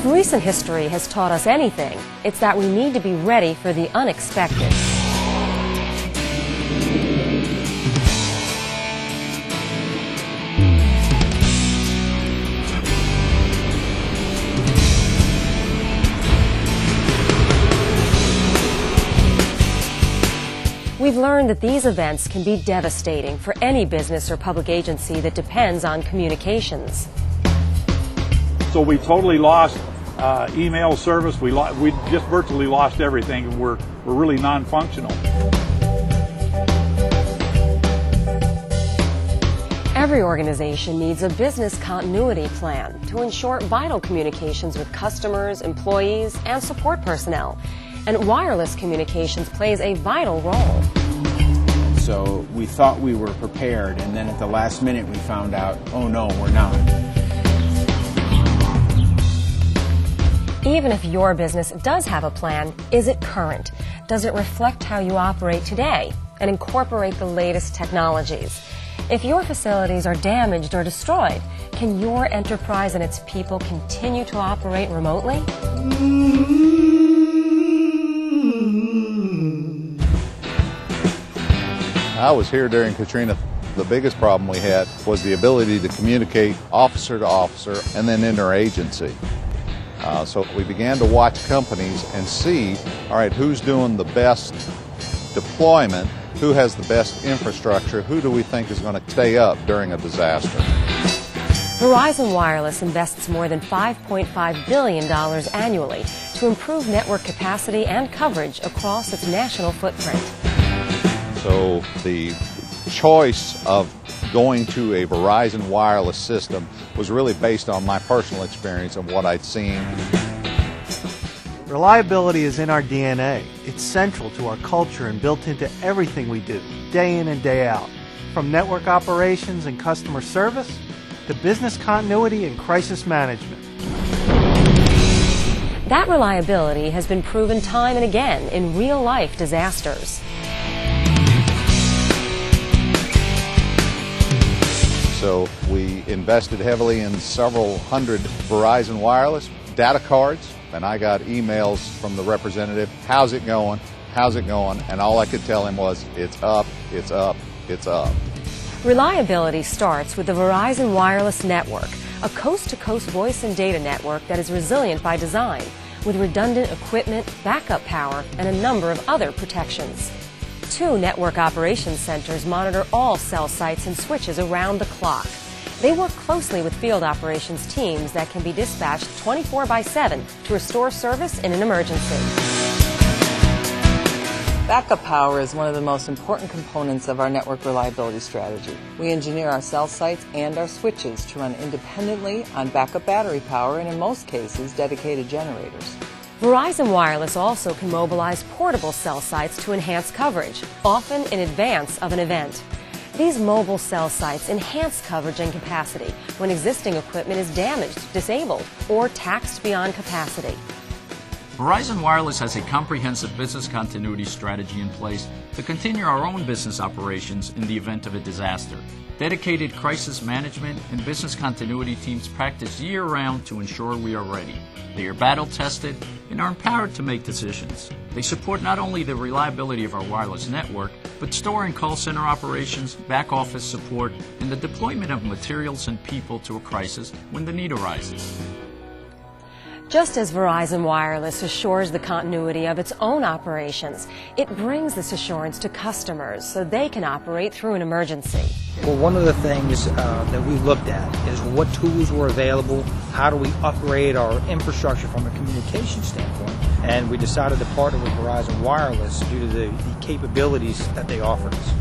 If recent history has taught us anything, it's that we need to be ready for the unexpected. We've learned that these events can be devastating for any business or public agency that depends on communications. So we totally lost email service. We just virtually lost everything, and we're really non-functional. Every organization needs a business continuity plan to ensure vital communications with customers, employees, and support personnel. And wireless communications plays a vital role. So we thought we were prepared, and then at the last minute we found out, oh no, we're not. Even if your business does have a plan, is it current? Does it reflect how you operate today and incorporate the latest technologies? If your facilities are damaged or destroyed, can your enterprise and its people continue to operate remotely? I was here during Katrina. The biggest problem we had was the ability to communicate officer to officer and then interagency. So we began to watch companies and see, all right, who's doing the best deployment, who has the best infrastructure, who do we think is going to stay up during a disaster. Verizon Wireless invests more than $5.5 billion annually to improve network capacity and coverage across its national footprint. So the choice of going to a Verizon Wireless system was really based on my personal experience and what I'd seen. Reliability is in our DNA. It's central to our culture and built into everything we do, day in and day out. From network operations and customer service to business continuity and crisis management. That reliability has been proven time and again in real-life disasters. So we invested heavily in several hundred Verizon Wireless data cards, and I got emails from the representative, how's it going, how's it going, and all I could tell him was, it's up, it's up, it's up. Reliability starts with the Verizon Wireless Network, a coast-to-coast voice and data network that is resilient by design, with redundant equipment, backup power, and a number of other protections. 2 network operations centers monitor all cell sites and switches around the clock. They work closely with field operations teams that can be dispatched 24/7 to restore service in an emergency. Backup power is one of the most important components of our network reliability strategy. We engineer our cell sites and our switches to run independently on backup battery power and, in most cases, dedicated generators. Verizon Wireless also can mobilize portable cell sites to enhance coverage, often in advance of an event. These mobile cell sites enhance coverage and capacity when existing equipment is damaged, disabled, or taxed beyond capacity. Verizon Wireless has a comprehensive business continuity strategy in place to continue our own business operations in the event of a disaster. Dedicated crisis management and business continuity teams practice year-round to ensure we are ready. They are battle-tested and are empowered to make decisions. They support not only the reliability of our wireless network, but store and call center operations, back-office support, and the deployment of materials and people to a crisis when the need arises. Just as Verizon Wireless assures the continuity of its own operations, it brings this assurance to customers so they can operate through an emergency. Well, one of the things that we looked at is what tools were available, how do we upgrade our infrastructure from a communication standpoint, and we decided to partner with Verizon Wireless due to the capabilities that they offer us.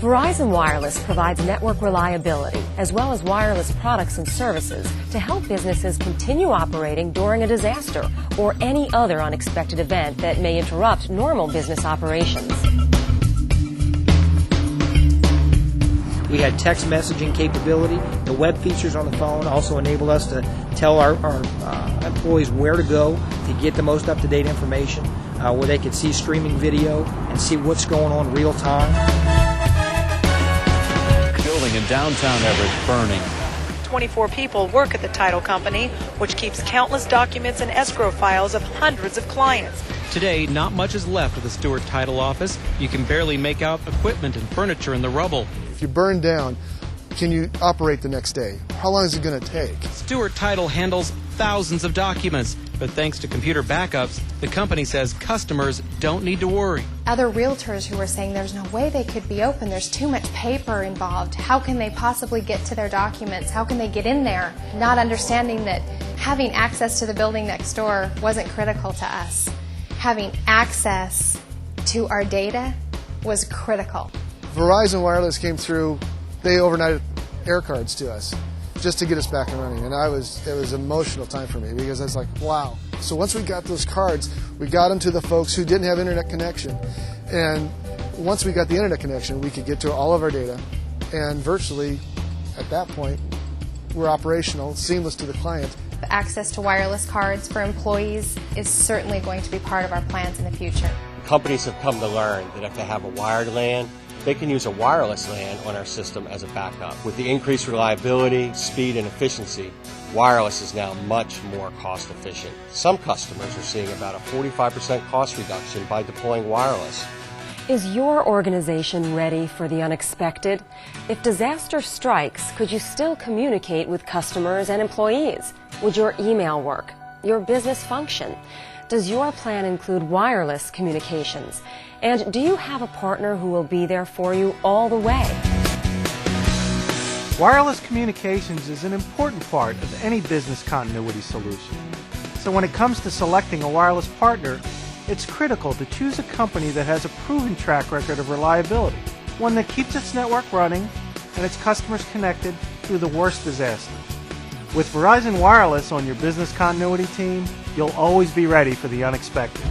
Verizon Wireless provides network reliability as well as wireless products and services to help businesses continue operating during a disaster or any other unexpected event that may interrupt normal business operations. We had text messaging capability. The web features on the phone also enabled us to tell our employees where to go to get the most up-to-date information, where they could see streaming video and see what's going on real time. Building in downtown Everett burning. 24 people work at the title company, which keeps countless documents and escrow files of hundreds of clients. Today, not much is left of the Stewart Title office. You can barely make out equipment and furniture in the rubble. If you burn down, can you operate the next day? How long is it going to take? Stewart Title handles thousands of documents, but thanks to computer backups, the company says customers don't need to worry. Other realtors who were saying there's no way they could be open, there's too much paper involved, how can they possibly get to their documents, how can they get in there? Not understanding that having access to the building next door wasn't critical to us. Having access to our data was critical. Verizon Wireless came through, they overnighted air cards to us just to get us back and running, and it was an emotional time for me because I was like, wow. So once we got those cards, we got them to the folks who didn't have internet connection, and once we got the internet connection, we could get to all of our data, and virtually at that point we're operational, seamless to the client. Access to wireless cards for employees is certainly going to be part of our plans in the future. Companies have come to learn that if they have a wired LAN, they can use a wireless LAN on our system as a backup. With the increased reliability, speed, and efficiency, wireless is now much more cost efficient. Some customers are seeing about a 45% cost reduction by deploying wireless. Is your organization ready for the unexpected? If disaster strikes, could you still communicate with customers and employees? Would your email work? Your business function? Does your plan include wireless communications? And do you have a partner who will be there for you all the way? Wireless communications is an important part of any business continuity solution. So when it comes to selecting a wireless partner, it's critical to choose a company that has a proven track record of reliability, one that keeps its network running and its customers connected through the worst disasters. With Verizon Wireless on your business continuity team, you'll always be ready for the unexpected.